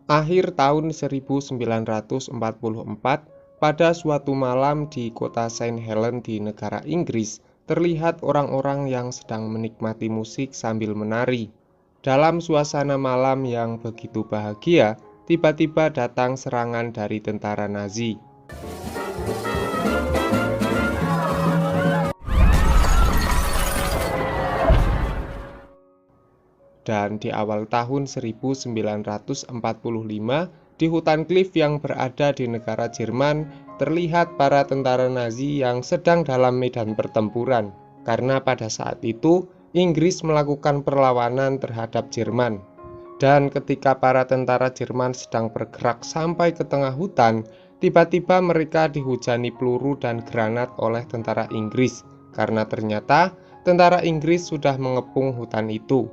Akhir tahun 1944, pada suatu malam di kota Saint Helens di negara Inggris, terlihat orang-orang yang sedang menikmati musik sambil menari. Dalam suasana malam yang begitu bahagia, tiba-tiba datang serangan dari tentara Nazi. Dan di awal tahun 1945, di hutan Cliff yang berada di negara Jerman, terlihat para tentara Nazi yang sedang dalam medan pertempuran. Karena pada saat itu, Inggris melakukan perlawanan terhadap Jerman. Dan ketika para tentara Jerman sedang bergerak sampai ke tengah hutan, tiba-tiba mereka dihujani peluru dan granat oleh tentara Inggris. Karena ternyata tentara Inggris sudah mengepung hutan itu.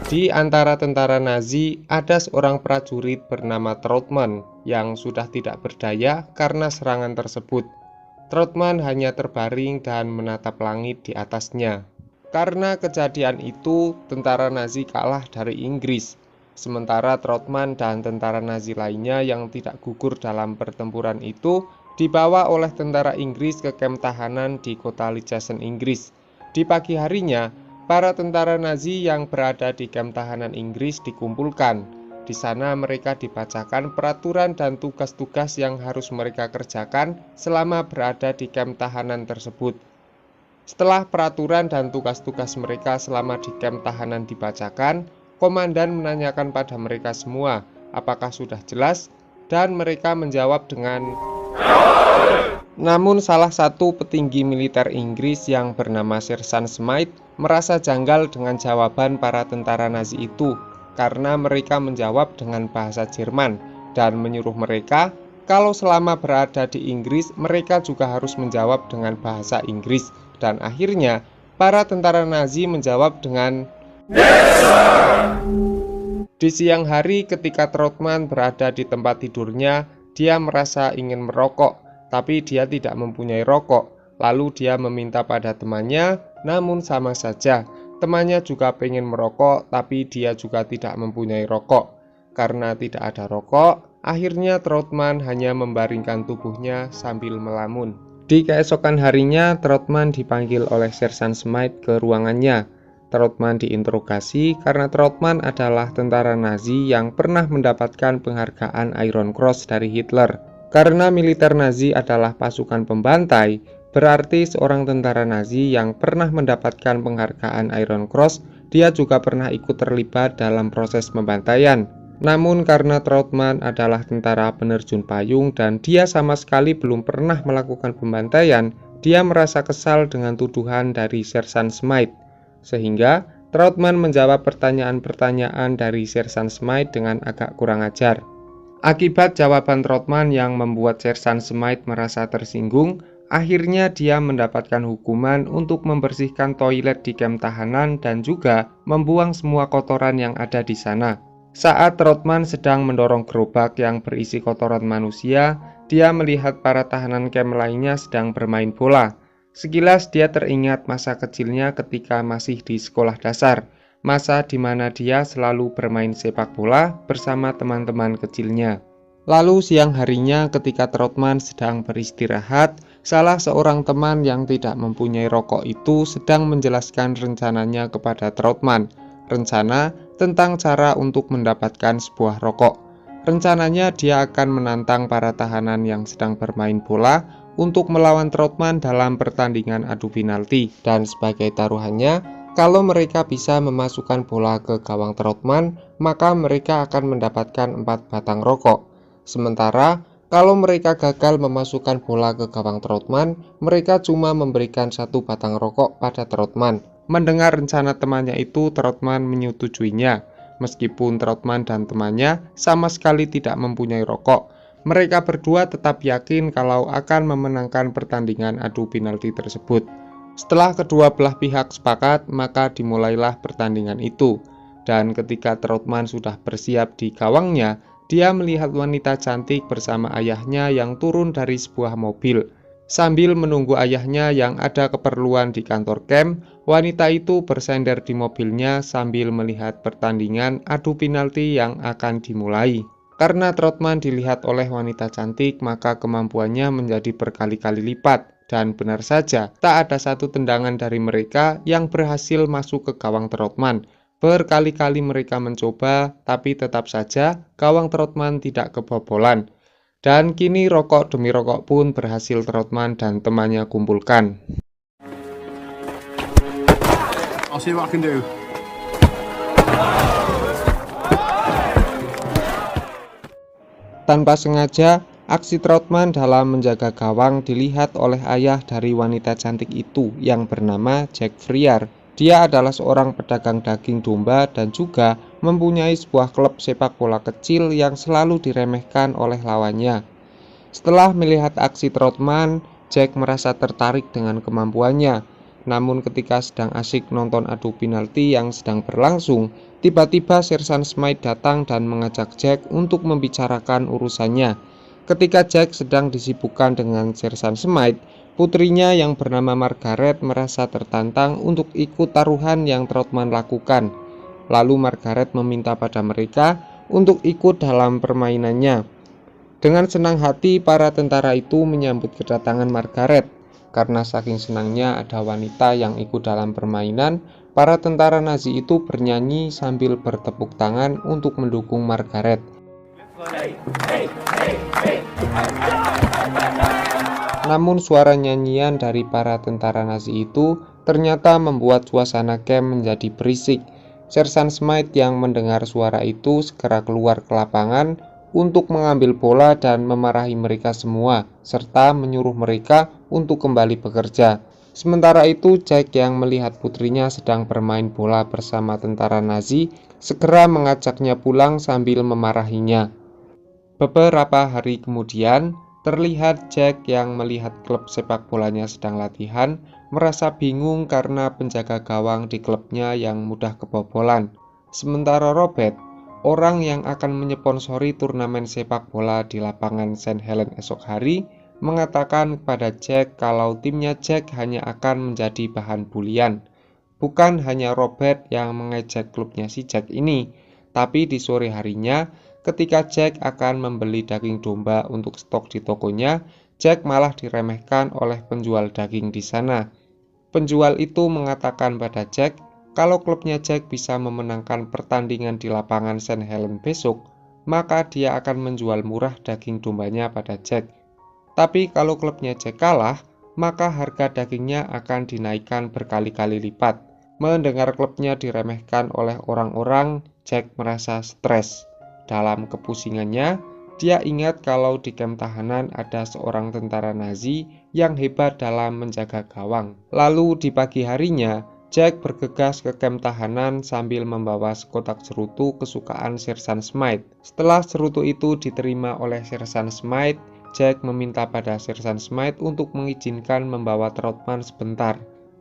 Di antara tentara Nazi, ada seorang prajurit bernama Trautmann yang sudah tidak berdaya karena serangan tersebut. Trautmann hanya terbaring dan menatap langit di atasnya. Karena kejadian itu, tentara Nazi kalah dari Inggris. Sementara Trautmann dan tentara Nazi lainnya yang tidak gugur dalam pertempuran itu dibawa oleh tentara Inggris ke kamp tahanan di kota Lichtenstein, Inggris. Di pagi harinya, para tentara Nazi yang berada di kamp tahanan Inggris dikumpulkan. Di sana mereka dibacakan peraturan dan tugas-tugas yang harus mereka kerjakan selama berada di kamp tahanan tersebut. Setelah peraturan dan tugas-tugas mereka selama di kamp tahanan dibacakan, komandan menanyakan pada mereka semua apakah sudah jelas, dan mereka menjawab dengan Namun salah satu petinggi militer Inggris yang bernama Sersan Smythe merasa janggal dengan jawaban para tentara Nazi itu karena mereka menjawab dengan bahasa Jerman dan menyuruh mereka kalau selama berada di Inggris mereka juga harus menjawab dengan bahasa Inggris, dan akhirnya para tentara Nazi menjawab dengan Yes, sir! Di siang hari ketika Trautmann berada di tempat tidurnya, dia merasa ingin merokok. Tapi dia tidak mempunyai rokok. Lalu dia meminta pada temannya, namun sama saja. Temannya juga pengen merokok, tapi dia juga tidak mempunyai rokok. Karena tidak ada rokok, akhirnya Trautmann hanya membaringkan tubuhnya sambil melamun. Di keesokan harinya, Trautmann dipanggil oleh Sersan Smythe ke ruangannya. Trautmann diinterogasi karena Trautmann adalah tentara Nazi yang pernah mendapatkan penghargaan Iron Cross dari Hitler. Karena militer Nazi adalah pasukan pembantai, berarti seorang tentara Nazi yang pernah mendapatkan penghargaan Iron Cross, dia juga pernah ikut terlibat dalam proses pembantaian. Namun karena Trautmann adalah tentara penerjun payung dan dia sama sekali belum pernah melakukan pembantaian, dia merasa kesal dengan tuduhan dari Sersan Smythe. Sehingga Trautmann menjawab pertanyaan-pertanyaan dari Sersan Smythe dengan agak kurang ajar. Akibat jawaban Trautmann yang membuat Sersan Smythe merasa tersinggung, akhirnya dia mendapatkan hukuman untuk membersihkan toilet di kamp tahanan dan juga membuang semua kotoran yang ada di sana. Saat Trautmann sedang mendorong gerobak yang berisi kotoran manusia, dia melihat para tahanan kamp lainnya sedang bermain bola. Sekilas dia teringat masa kecilnya ketika masih di sekolah dasar. Masa di mana dia selalu bermain sepak bola bersama teman-teman kecilnya. Lalu siang harinya ketika Trautmann sedang beristirahat, salah seorang teman yang tidak mempunyai rokok itu sedang menjelaskan rencananya kepada Trautmann. Rencana tentang cara untuk mendapatkan sebuah rokok. Rencananya dia akan menantang para tahanan yang sedang bermain bola untuk melawan Trautmann dalam pertandingan adu penalti, dan sebagai taruhannya, kalau mereka bisa memasukkan bola ke gawang Trautmann, maka mereka akan mendapatkan 4 batang rokok. Sementara, kalau mereka gagal memasukkan bola ke gawang Trautmann, mereka cuma memberikan 1 batang rokok pada Trautmann. Mendengar rencana temannya itu, Trautmann menyetujuinya. Meskipun Trautmann dan temannya sama sekali tidak mempunyai rokok, mereka berdua tetap yakin kalau akan memenangkan pertandingan adu penalti tersebut. Setelah kedua belah pihak sepakat, maka dimulailah pertandingan itu. Dan ketika Trautmann sudah bersiap di gawangnya, dia melihat wanita cantik bersama ayahnya yang turun dari sebuah mobil. Sambil menunggu ayahnya yang ada keperluan di kantor camp, wanita itu bersender di mobilnya sambil melihat pertandingan adu penalti yang akan dimulai. Karena Trotman dilihat oleh wanita cantik, maka kemampuannya menjadi berkali-kali lipat. Dan benar saja, tak ada satu tendangan dari mereka yang berhasil masuk ke gawang Trotman. Berkali-kali mereka mencoba, tapi tetap saja gawang Trotman tidak kebobolan. Dan kini rokok demi rokok pun berhasil Trotman dan temannya kumpulkan. I'll see what I can do. Tanpa sengaja, aksi Trotman dalam menjaga gawang dilihat oleh ayah dari wanita cantik itu yang bernama Jack Friar. Dia adalah seorang pedagang daging domba dan juga mempunyai sebuah klub sepak bola kecil yang selalu diremehkan oleh lawannya. Setelah melihat aksi Trotman, Jack merasa tertarik dengan kemampuannya. Namun ketika sedang asyik nonton adu penalti yang sedang berlangsung, tiba-tiba Sersan Smythe datang dan mengajak Jack untuk membicarakan urusannya. Ketika Jack sedang disibukkan dengan Sersan Smythe, putrinya yang bernama Margaret merasa tertantang untuk ikut taruhan yang Trotman lakukan. Lalu Margaret meminta pada mereka untuk ikut dalam permainannya. Dengan senang hati, para tentara itu menyambut kedatangan Margaret. Karena saking senangnya ada wanita yang ikut dalam permainan, para tentara Nazi itu bernyanyi sambil bertepuk tangan untuk mendukung Margaret. Namun suara nyanyian dari para tentara Nazi itu ternyata membuat suasana camp menjadi berisik. Sersan Smythe yang mendengar suara itu segera keluar ke lapangan untuk mengambil bola dan memarahi mereka semua, serta menyuruh mereka untuk kembali bekerja. Sementara itu, Jack yang melihat putrinya sedang bermain bola bersama tentara Nazi, segera mengajaknya pulang sambil memarahinya. Beberapa hari kemudian, terlihat Jack yang melihat klub sepak bolanya sedang latihan, merasa bingung karena penjaga gawang di klubnya yang mudah kebobolan. Sementara Robert, orang yang akan menyponsori turnamen sepak bola di lapangan St. Helens esok hari, mengatakan kepada Jack kalau timnya Jack hanya akan menjadi bahan bulian. Bukan hanya Robert yang mengejek klubnya si Jack ini, tapi di sore harinya, ketika Jack akan membeli daging domba untuk stok di tokonya, Jack malah diremehkan oleh penjual daging di sana. Penjual itu mengatakan pada Jack kalau klubnya Jack bisa memenangkan pertandingan di lapangan St. Helens besok, maka dia akan menjual murah daging dombanya pada Jack. Tapi kalau klubnya Jack kalah, maka harga dagingnya akan dinaikkan berkali-kali lipat. Mendengar klubnya diremehkan oleh orang-orang, Jack merasa stres. Dalam kepusingannya, dia ingat kalau di kamp tahanan ada seorang tentara Nazi yang hebat dalam menjaga gawang. Lalu di pagi harinya, Jack bergegas ke kamp tahanan sambil membawa sekotak cerutu kesukaan Sersan Smythe. Setelah cerutu itu diterima oleh Sersan Smythe, Jack meminta pada Sersan Smythe untuk mengizinkan membawa Trotman sebentar,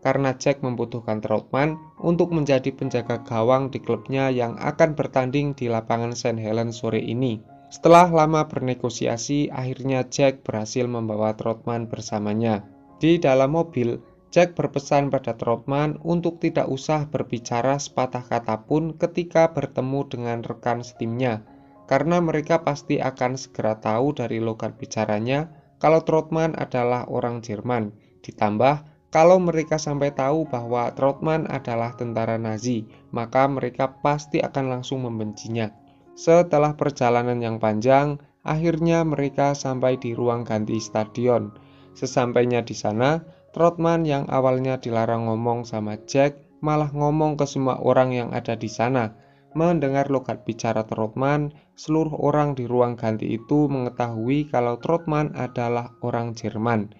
karena Jack membutuhkan Trotman untuk menjadi penjaga gawang di klubnya yang akan bertanding di lapangan St. Helens sore ini. Setelah lama bernegosiasi, akhirnya Jack berhasil membawa Trotman bersamanya. Di dalam mobil, Jack berpesan pada Trotman untuk tidak usah berbicara sepatah kata pun ketika bertemu dengan rekan setimnya, karena mereka pasti akan segera tahu dari logat bicaranya kalau Trotman adalah orang Jerman. Ditambah, kalau mereka sampai tahu bahwa Trotman adalah tentara Nazi, maka mereka pasti akan langsung membencinya. Setelah perjalanan yang panjang, akhirnya mereka sampai di ruang ganti stadion. Sesampainya di sana, Trotman yang awalnya dilarang ngomong sama Jack malah ngomong ke semua orang yang ada di sana. Mendengar logat bicara Trotman, seluruh orang di ruang ganti itu mengetahui kalau Trotman adalah orang Jerman.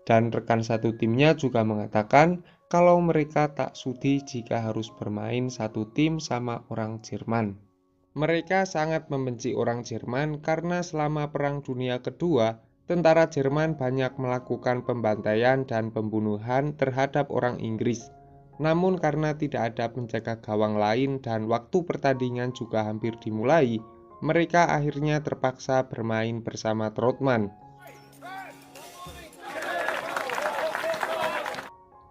Dan rekan satu timnya juga mengatakan kalau mereka tak sudi jika harus bermain satu tim sama orang Jerman. Mereka sangat membenci orang Jerman karena selama Perang Dunia Kedua, tentara Jerman banyak melakukan pembantaian dan pembunuhan terhadap orang Inggris. Namun karena tidak ada penjaga gawang lain dan waktu pertandingan juga hampir dimulai, mereka akhirnya terpaksa bermain bersama Trotman.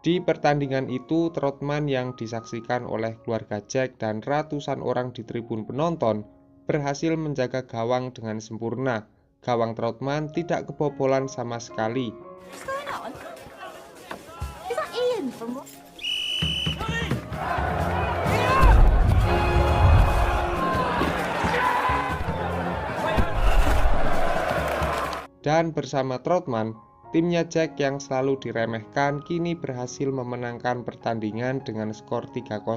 Di pertandingan itu, Trotman yang disaksikan oleh keluarga Jack dan ratusan orang di tribun penonton berhasil menjaga gawang dengan sempurna. Gawang Trotman tidak kebobolan sama sekali. What's going on? Is that Ian from... Dan bersama Trotman, timnya Jack yang selalu diremehkan kini berhasil memenangkan pertandingan dengan skor 3-0.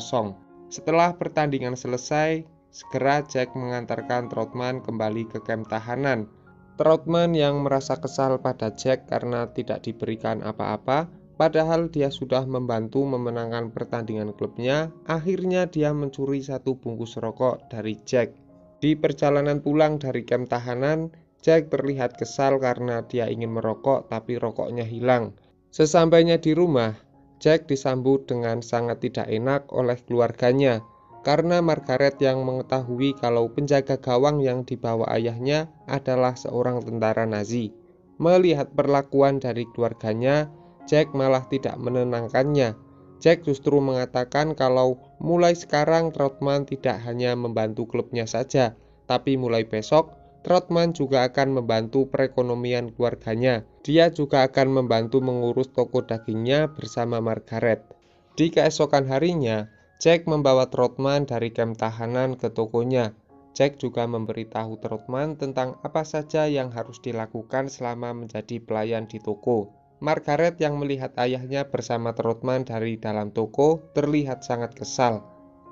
Setelah pertandingan selesai, segera Jack mengantarkan Trotman kembali ke kamp tahanan. Trotman yang merasa kesal pada Jack karena tidak diberikan apa-apa, padahal dia sudah membantu memenangkan pertandingan klubnya, akhirnya dia mencuri 1 bungkus rokok dari Jack. Di perjalanan pulang dari kamp tahanan, Jack terlihat kesal karena dia ingin merokok tapi rokoknya hilang. Sesampainya di rumah, Jack disambut dengan sangat tidak enak oleh keluarganya karena Margaret yang mengetahui kalau penjaga gawang yang dibawa ayahnya adalah seorang tentara Nazi. Melihat perlakuan dari keluarganya, Jack malah tidak menenangkannya. Jack justru mengatakan kalau mulai sekarang Trotman tidak hanya membantu klubnya saja, tapi mulai besok Trotman juga akan membantu perekonomian keluarganya. Dia juga akan membantu mengurus toko dagingnya bersama Margaret. Di keesokan harinya, Jack membawa Trotman dari kamp tahanan ke tokonya. Jack juga memberitahu Trotman tentang apa saja yang harus dilakukan selama menjadi pelayan di toko. Margaret yang melihat ayahnya bersama Trotman dari dalam toko terlihat sangat kesal.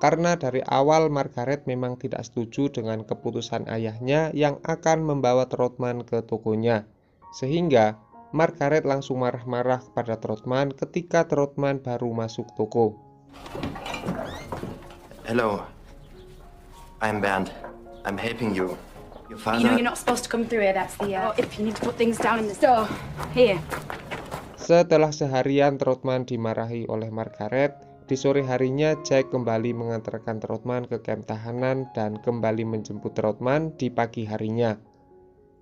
Karena dari awal Margaret memang tidak setuju dengan keputusan ayahnya yang akan membawa Trotman ke tokonya. Sehingga Margaret langsung marah-marah kepada Trotman ketika Trotman baru masuk toko. Hello, I'm Bernd. I'm helping you. Your father... You know you're not supposed to come through here, that's the... if you need to put things down in the store. Here. Setelah seharian Trotman dimarahi oleh Margaret, di sore harinya Jack kembali mengantarkan Trotman ke kamp tahanan dan kembali menjemput Trotman di pagi harinya.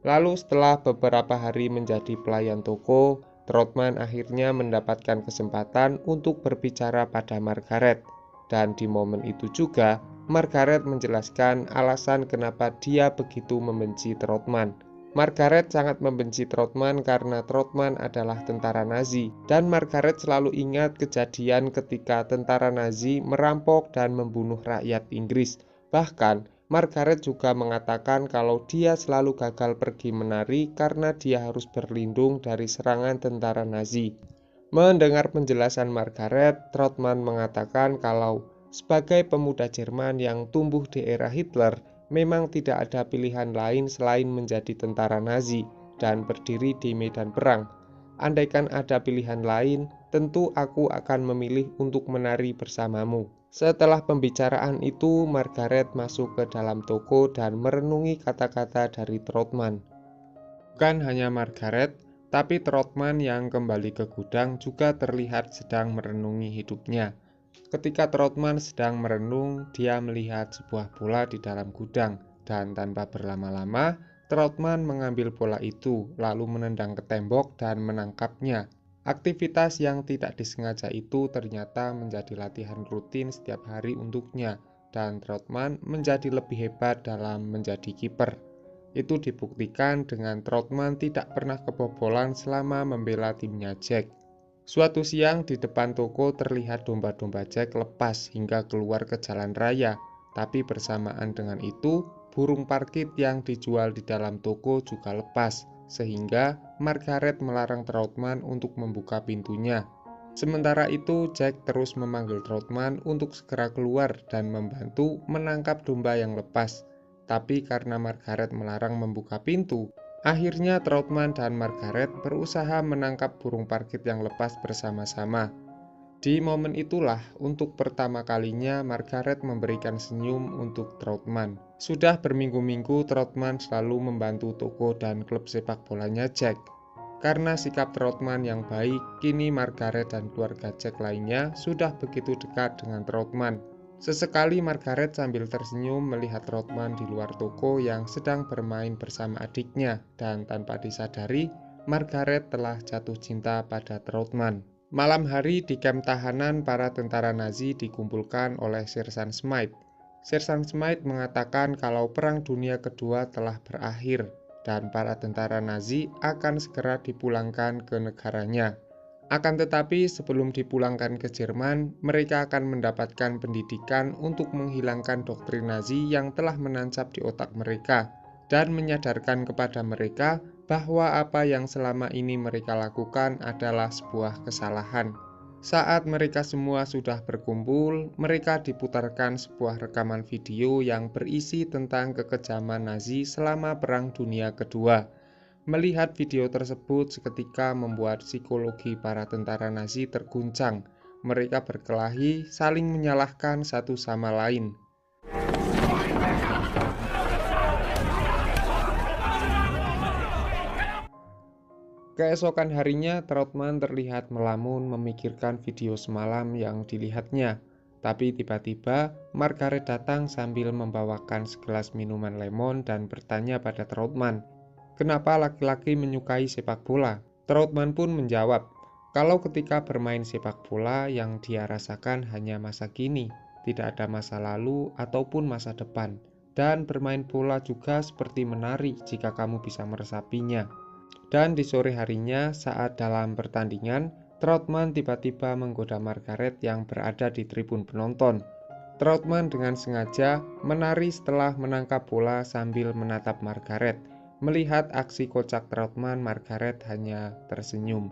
Lalu setelah beberapa hari menjadi pelayan toko, Trotman akhirnya mendapatkan kesempatan untuk berbicara pada Margaret. Dan di momen itu juga, Margaret menjelaskan alasan kenapa dia begitu membenci Trotman. Margaret sangat membenci Trotman karena Trotman adalah tentara Nazi, dan Margaret selalu ingat kejadian ketika tentara Nazi merampok dan membunuh rakyat Inggris. Bahkan, Margaret juga mengatakan kalau dia selalu gagal pergi menari karena dia harus berlindung dari serangan tentara Nazi. Mendengar penjelasan Margaret, Trotman mengatakan kalau sebagai pemuda Jerman yang tumbuh di era Hitler, memang tidak ada pilihan lain selain menjadi tentara Nazi dan berdiri di medan perang. Andaikan ada pilihan lain, tentu aku akan memilih untuk menari bersamamu. Setelah pembicaraan itu, Margaret masuk ke dalam toko dan merenungi kata-kata dari Trotman. Bukan hanya Margaret, tapi Trotman yang kembali ke gudang juga terlihat sedang merenungi hidupnya. Ketika Trotman sedang merenung, dia melihat sebuah bola di dalam gudang, dan tanpa berlama-lama, Trotman mengambil bola itu, lalu menendang ke tembok dan menangkapnya. Aktivitas yang tidak disengaja itu ternyata menjadi latihan rutin setiap hari untuknya, dan Trotman menjadi lebih hebat dalam menjadi kiper. Itu dibuktikan dengan Trotman tidak pernah kebobolan selama membela timnya Jack. Suatu siang di depan toko terlihat domba-domba Jack lepas hingga keluar ke jalan raya. Tapi bersamaan dengan itu, burung parkit yang dijual di dalam toko juga lepas, sehingga Margaret melarang Trotman untuk membuka pintunya. Sementara itu, Jack terus memanggil Trotman untuk segera keluar dan membantu menangkap domba yang lepas. Tapi karena Margaret melarang membuka pintu, akhirnya Trotman dan Margaret berusaha menangkap burung parkit yang lepas bersama-sama. Di momen itulah, untuk pertama kalinya Margaret memberikan senyum untuk Trotman. Sudah berminggu-minggu Trotman selalu membantu toko dan klub sepak bolanya Jack. Karena sikap Trotman yang baik, kini Margaret dan keluarga Jack lainnya sudah begitu dekat dengan Trotman. Sesekali Margaret sambil tersenyum melihat Trotman di luar toko yang sedang bermain bersama adiknya, dan tanpa disadari, Margaret telah jatuh cinta pada Trotman. Malam hari di kamp tahanan, para tentara Nazi dikumpulkan oleh Sersan Smythe. Sersan Smythe mengatakan kalau Perang Dunia Kedua telah berakhir dan para tentara Nazi akan segera dipulangkan ke negaranya. Akan tetapi sebelum dipulangkan ke Jerman, mereka akan mendapatkan pendidikan untuk menghilangkan doktrin Nazi yang telah menancap di otak mereka dan menyadarkan kepada mereka bahwa apa yang selama ini mereka lakukan adalah sebuah kesalahan. Saat mereka semua sudah berkumpul, mereka diputarkan sebuah rekaman video yang berisi tentang kekejaman Nazi selama Perang Dunia Kedua. Melihat video tersebut seketika membuat psikologi para tentara Nazi terguncang. Mereka berkelahi, saling menyalahkan satu sama lain. Keesokan harinya, Trautmann terlihat melamun memikirkan video semalam yang dilihatnya. Tapi tiba-tiba, Margaret datang sambil membawakan segelas minuman lemon dan bertanya pada Trautmann, kenapa laki-laki menyukai sepak bola? Trautmann pun menjawab, kalau ketika bermain sepak bola yang dia rasakan hanya masa kini, tidak ada masa lalu ataupun masa depan. Dan bermain bola juga seperti menari jika kamu bisa meresapinya. Dan di sore harinya saat dalam pertandingan, Trautmann tiba-tiba menggoda Margaret yang berada di tribun penonton. Trautmann dengan sengaja menari setelah menangkap bola sambil menatap Margaret. Melihat aksi kocak Trautmann, Margaret hanya tersenyum.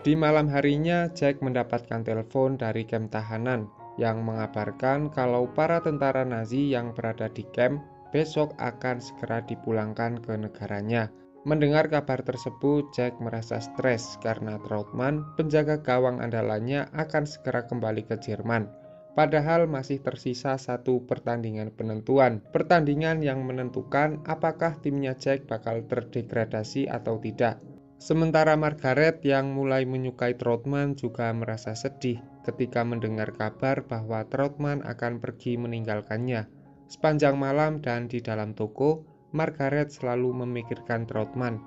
Di malam harinya, Jack mendapatkan telepon dari kamp tahanan yang mengabarkan kalau para tentara Nazi yang berada di kamp besok akan segera dipulangkan ke negaranya. Mendengar kabar tersebut, Jack merasa stres karena Trautmann, penjaga gawang andalannya, akan segera kembali ke Jerman. Padahal masih tersisa satu pertandingan penentuan. Pertandingan yang menentukan apakah timnya Jack bakal terdegradasi atau tidak. Sementara Margaret yang mulai menyukai Trautmann juga merasa sedih ketika mendengar kabar bahwa Trautmann akan pergi meninggalkannya. Sepanjang malam dan di dalam toko, Margaret selalu memikirkan Trautmann.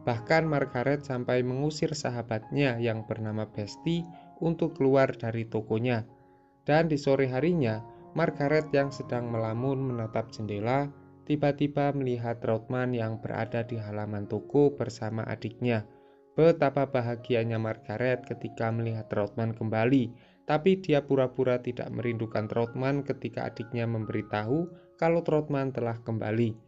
Bahkan Margaret sampai mengusir sahabatnya yang bernama Besti untuk keluar dari tokonya. Dan di sore harinya, Margaret yang sedang melamun menatap jendela, tiba-tiba melihat Trautmann yang berada di halaman toko bersama adiknya. Betapa bahagianya Margaret ketika melihat Trautmann kembali. Tapi dia pura-pura tidak merindukan Trautmann ketika adiknya memberitahu kalau Trautmann telah kembali.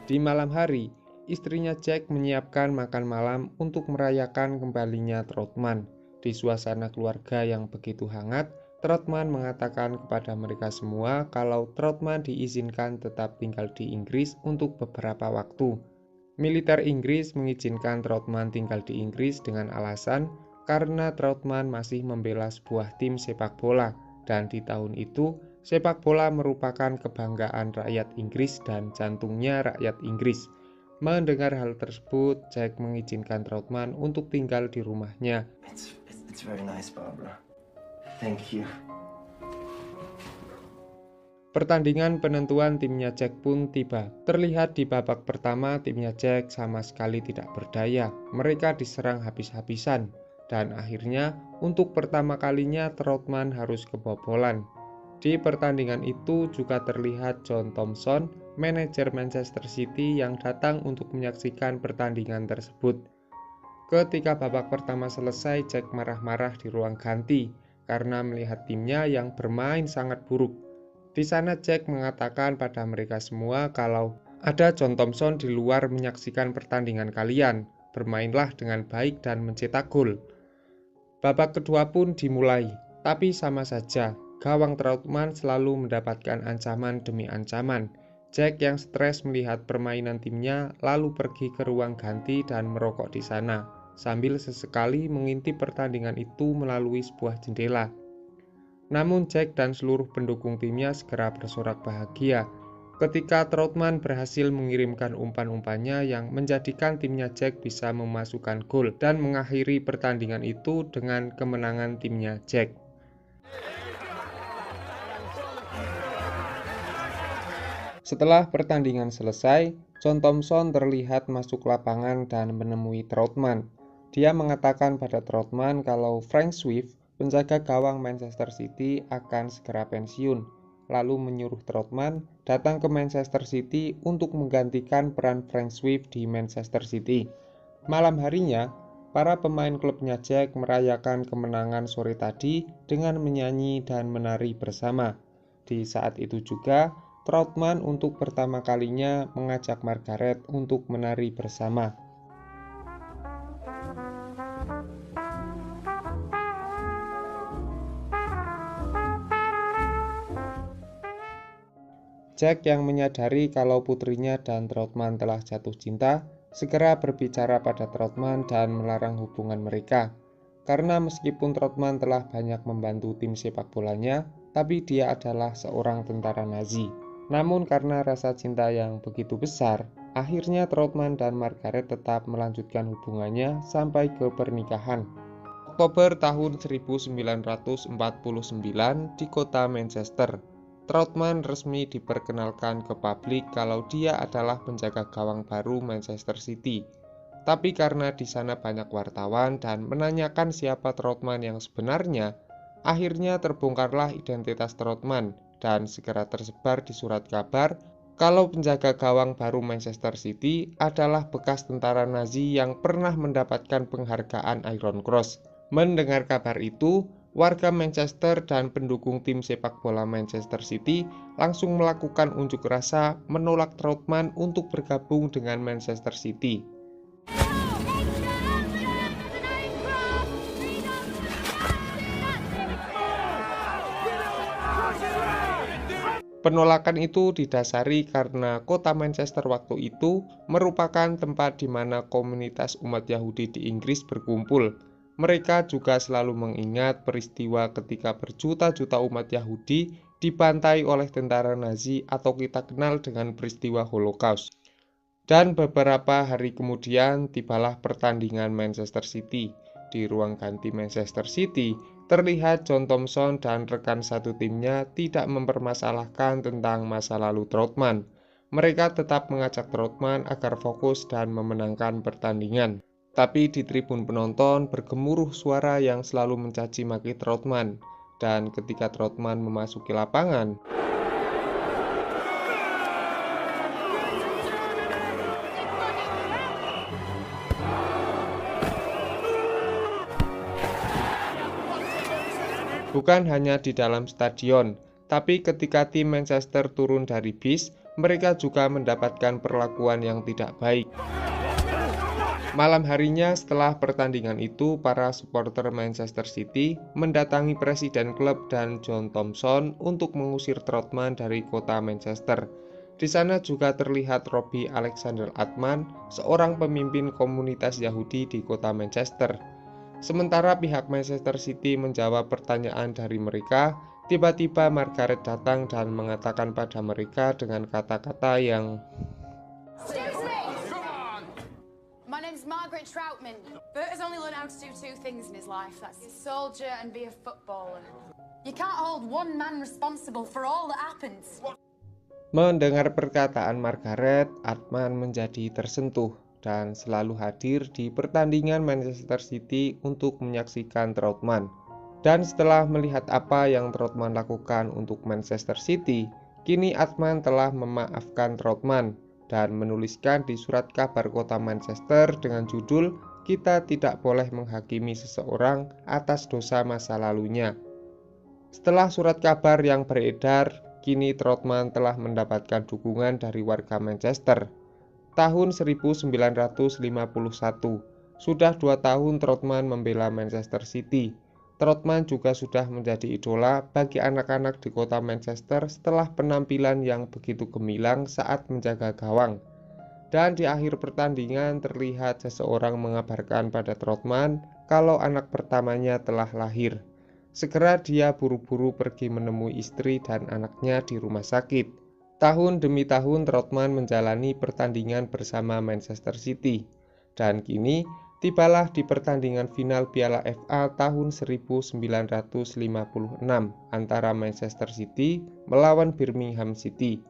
Di malam hari, istrinya Jack menyiapkan makan malam untuk merayakan kembalinya Trautmann. Di suasana keluarga yang begitu hangat, Trautmann mengatakan kepada mereka semua kalau Trautmann diizinkan tetap tinggal di Inggris untuk beberapa waktu. Militer Inggris mengizinkan Trautmann tinggal di Inggris dengan alasan karena Trautmann masih membela sebuah tim sepak bola, dan di tahun itu sepak bola merupakan kebanggaan rakyat Inggris dan jantungnya rakyat Inggris. Mendengar hal tersebut, Jack mengizinkan Trautmann untuk tinggal di rumahnya. It's very nice, Barbara. Thank you. Pertandingan penentuan timnya Jack pun tiba. Terlihat di babak pertama timnya Jack sama sekali tidak berdaya. Mereka diserang habis-habisan. Dan akhirnya untuk pertama kalinya Trautmann harus kebobolan. Di pertandingan itu juga terlihat John Thompson, manajer Manchester City yang datang untuk menyaksikan pertandingan tersebut. Ketika babak pertama selesai, Jack marah-marah di ruang ganti karena melihat timnya yang bermain sangat buruk. Di sana Jack mengatakan pada mereka semua kalau ada John Thompson di luar menyaksikan pertandingan kalian. Bermainlah dengan baik dan mencetak gol. Babak kedua pun dimulai, tapi sama saja. Gawang Trautmann selalu mendapatkan ancaman demi ancaman. Jack yang stres melihat permainan timnya lalu pergi ke ruang ganti dan merokok di sana, sambil sesekali mengintip pertandingan itu melalui sebuah jendela. Namun Jack dan seluruh pendukung timnya segera bersorak bahagia ketika Trautmann berhasil mengirimkan umpan-umpannya yang menjadikan timnya Jack bisa memasukkan gol dan mengakhiri pertandingan itu dengan kemenangan timnya Jack. Setelah pertandingan selesai, John Thompson terlihat masuk lapangan dan menemui Trautmann. Dia mengatakan pada Trautmann kalau Frank Swift, penjaga gawang Manchester City, akan segera pensiun, lalu menyuruh Trautmann datang ke Manchester City untuk menggantikan peran Frank Swift di Manchester City. Malam harinya, para pemain klubnya Jack merayakan kemenangan sore tadi dengan menyanyi dan menari bersama. Di saat itu juga, Trautmann untuk pertama kalinya mengajak Margaret untuk menari bersama. Jack yang menyadari kalau putrinya dan Trautmann telah jatuh cinta, segera berbicara pada Trautmann dan melarang hubungan mereka. Karena meskipun Trautmann telah banyak membantu tim sepak bolanya, tapi dia adalah seorang tentara Nazi. Namun karena rasa cinta yang begitu besar, akhirnya Trautmann dan Margaret tetap melanjutkan hubungannya sampai ke pernikahan. Oktober tahun 1949 di kota Manchester, Trautmann resmi diperkenalkan ke publik kalau dia adalah penjaga gawang baru Manchester City. Tapi karena di sana banyak wartawan dan menanyakan siapa Trautmann yang sebenarnya, akhirnya terbongkarlah identitas Trautmann dan segera tersebar di surat kabar kalau penjaga gawang baru Manchester City adalah bekas tentara Nazi yang pernah mendapatkan penghargaan Iron Cross. Mendengar kabar itu, warga Manchester dan pendukung tim sepak bola Manchester City langsung melakukan unjuk rasa menolak Trautmann untuk bergabung dengan Manchester City. Penolakan itu didasari karena kota Manchester waktu itu merupakan tempat di mana komunitas umat Yahudi di Inggris berkumpul. Mereka juga selalu mengingat peristiwa ketika berjuta-juta umat Yahudi dibantai oleh tentara Nazi atau kita kenal dengan peristiwa Holocaust. Dan beberapa hari kemudian tibalah pertandingan Manchester City. Di ruang ganti Manchester City, terlihat John Thompson dan rekan satu timnya tidak mempermasalahkan tentang masa lalu Trautmann. Mereka tetap mengajak Trautmann agar fokus dan memenangkan pertandingan. Tapi di tribun penonton bergemuruh suara yang selalu mencaci maki Trautmann. Dan ketika Trautmann memasuki lapangan, bukan hanya di dalam stadion, tapi ketika tim Manchester turun dari bis, mereka juga mendapatkan perlakuan yang tidak baik. Malam harinya setelah pertandingan itu, para supporter Manchester City mendatangi presiden klub dan John Thompson untuk mengusir Trautmann dari kota Manchester. Di sana juga terlihat Robbie Alexander Altman, seorang pemimpin komunitas Yahudi di kota Manchester. Sementara pihak Manchester City menjawab pertanyaan dari mereka, tiba-tiba Margaret datang dan mengatakan pada mereka dengan kata-kata yang My name's Margaret Troutman. Bert has only learned how to do two things in his life. That's be a soldier and be a footballer. You can't hold one man responsible for all that happens. Mendengar perkataan Margaret, Altman menjadi tersentuh dan selalu hadir di pertandingan Manchester City untuk menyaksikan Trautmann. Dan setelah melihat apa yang Trautmann lakukan untuk Manchester City, kini Altman telah memaafkan Trautmann dan menuliskan di surat kabar kota Manchester dengan judul "Kita tidak boleh menghakimi seseorang atas dosa masa lalunya". Setelah surat kabar yang beredar, kini Trautmann telah mendapatkan dukungan dari warga Manchester. Tahun 1951, sudah 2 tahun Trautmann membela Manchester City. Trautmann juga sudah menjadi idola bagi anak-anak di kota Manchester setelah penampilan yang begitu gemilang saat menjaga gawang. Dan di akhir pertandingan terlihat seseorang mengabarkan pada Trautmann kalau anak pertamanya telah lahir. Segera dia buru-buru pergi menemui istri dan anaknya di rumah sakit. Tahun demi tahun Trautmann menjalani pertandingan bersama Manchester City. Dan kini tibalah di pertandingan final Piala FA tahun 1956 antara Manchester City melawan Birmingham City.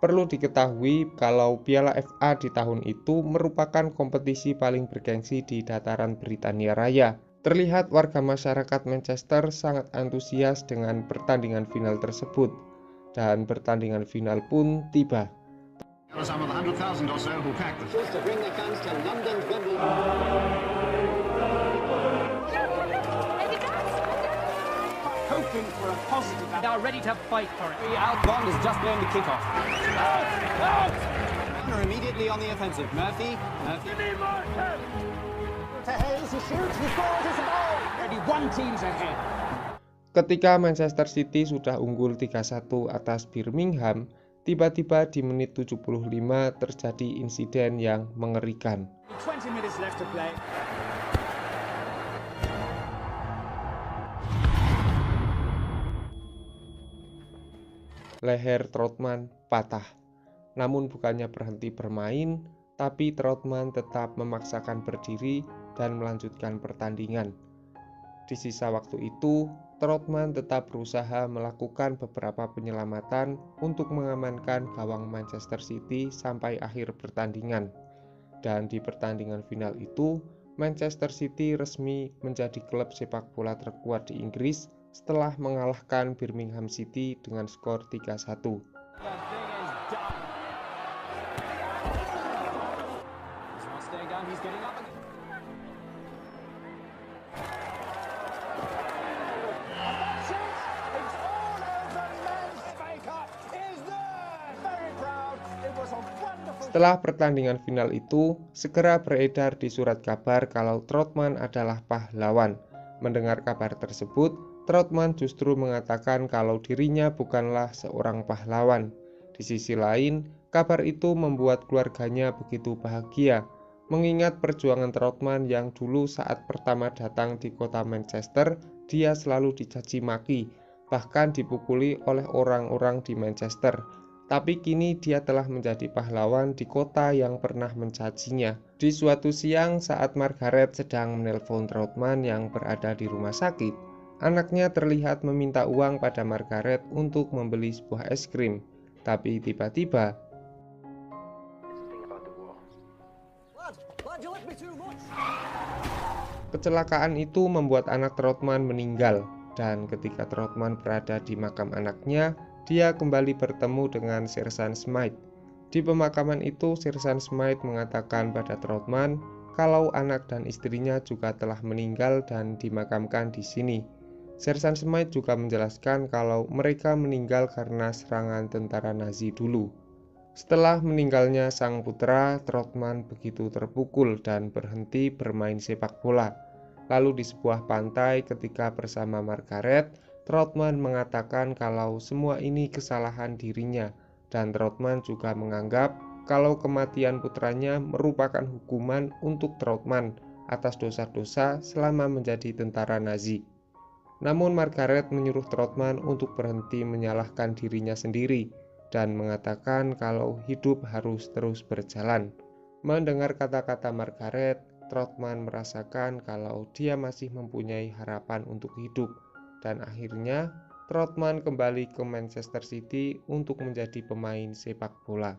Perlu diketahui kalau Piala FA di tahun itu merupakan kompetisi paling bergengsi di dataran Britania Raya. Terlihat warga masyarakat Manchester sangat antusias dengan pertandingan final tersebut, dan pertandingan final pun tiba. Some of the 100,000 or so who packed the To bring the fans to London Wembley. Hoping for a positive. They are ready to fight for it. Al Bond has just blown the kickoff. Runner immediately on the offensive. Murphy. To Hayes, he shoots, he scores, it's a goal. Only one team's ahead. Ketika Manchester City sudah unggul 3-1 atas Birmingham, tiba-tiba di menit 75 terjadi insiden yang mengerikan. 20 minutes left to play. Leher Trautmann patah. Namun bukannya berhenti bermain, tapi Trautmann tetap memaksakan berdiri dan melanjutkan pertandingan. Di sisa waktu itu, Trautmann tetap berusaha melakukan beberapa penyelamatan untuk mengamankan gawang Manchester City sampai akhir pertandingan. Dan di pertandingan final itu, Manchester City resmi menjadi klub sepak bola terkuat di Inggris setelah mengalahkan Birmingham City dengan skor 3-1. Setelah pertandingan final itu, segera beredar di surat kabar kalau Trautmann adalah pahlawan. Mendengar kabar tersebut, Trautmann justru mengatakan kalau dirinya bukanlah seorang pahlawan. Di sisi lain, kabar itu membuat keluarganya begitu bahagia, mengingat perjuangan Trautmann yang dulu saat pertama datang di kota Manchester, dia selalu dicaci maki, bahkan dipukuli oleh orang-orang di Manchester. Tapi kini dia telah menjadi pahlawan di kota yang pernah mencacinya. Di suatu siang saat Margaret sedang menelpon Trautmann yang berada di rumah sakit, anaknya terlihat meminta uang pada Margaret untuk membeli sebuah es krim. Tapi tiba-tiba, kecelakaan itu membuat anak Trautmann meninggal. Dan ketika Trautmann berada di makam anaknya, dia kembali bertemu dengan Sersan Smythe. Di pemakaman itu, Sersan Smythe mengatakan pada Trautmann kalau anak dan istrinya juga telah meninggal dan dimakamkan di sini. Sersan Smythe juga menjelaskan kalau mereka meninggal karena serangan tentara Nazi dulu. Setelah meninggalnya sang putra, Trautmann begitu terpukul dan berhenti bermain sepak bola. Lalu di sebuah pantai ketika bersama Margaret, Trautmann mengatakan kalau semua ini kesalahan dirinya, dan Trautmann juga menganggap kalau kematian putranya merupakan hukuman untuk Trautmann atas dosa-dosa selama menjadi tentara Nazi. Namun Margaret menyuruh Trautmann untuk berhenti menyalahkan dirinya sendiri dan mengatakan kalau hidup harus terus berjalan. Mendengar kata-kata Margaret, Trautmann merasakan kalau dia masih mempunyai harapan untuk hidup. Dan akhirnya Trautmann kembali ke Manchester City untuk menjadi pemain sepak bola.